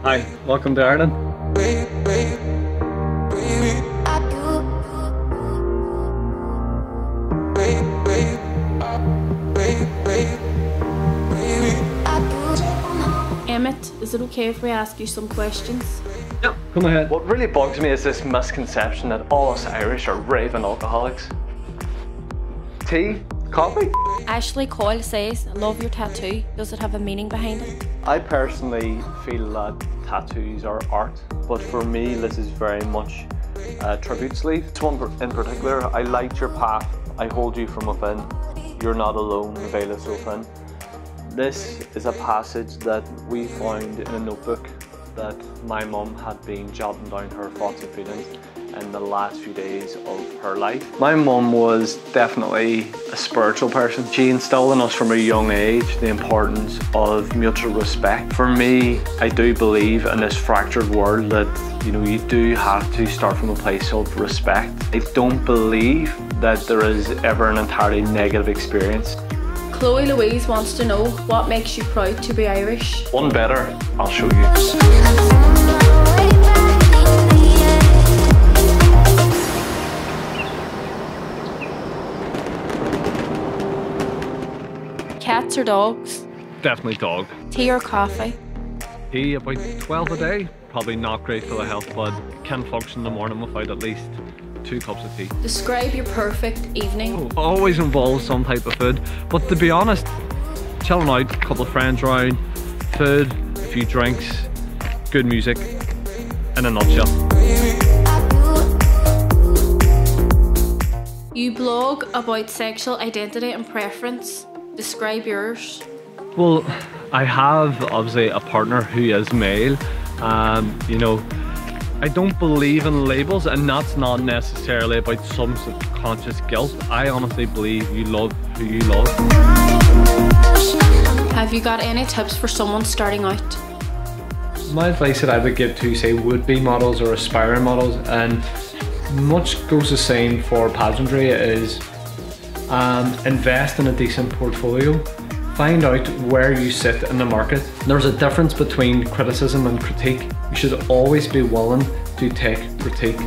Hi, welcome to Ireland. Emette, is it okay if we ask you some questions? Yep, come ahead. What really bugs me is this misconception that all us Irish are raving alcoholics. Tea? Coffee? Ashley Coyle says, love your tattoo. Does it have a meaning behind it? I personally feel that tattoos are art, but for me this is very much a tribute sleeve. This one in particular, I light your path, I hold you from within, you're not alone, the veil is so thin. This is a passage that we found in a notebook that my mum had been jotting down her thoughts and feelings in the last few days of her life. My mum was definitely a spiritual person. She instilled in us from a young age the importance of mutual respect. For me, I do believe in this fractured world that you do have to start from a place of respect. I don't believe that there is ever an entirely negative experience. Chloe Louise wants to know, what makes you proud to be Irish? One better, I'll show you. Cats or dogs? Definitely dog. Tea or coffee? Tea about 12 a day. Probably not great for the health, but can function in the morning without at least 2 cups of tea. Describe your perfect evening. Always involves some type of food, but to be honest, chilling out, a couple of friends around, food, a few drinks, good music, in a nutshell. You blog about sexual identity and preference. Describe yours. Well, I have obviously a partner who is male. I don't believe in labels, and that's not necessarily about some subconscious guilt. I honestly believe you love who you love. Have you got any tips for someone starting out? My advice that I would give to, say, would-be models or aspiring models, and much goes the same for pageantry, is invest in a decent portfolio. Find out where you sit in the market. There's a difference between criticism and critique. You should always be willing to take critique.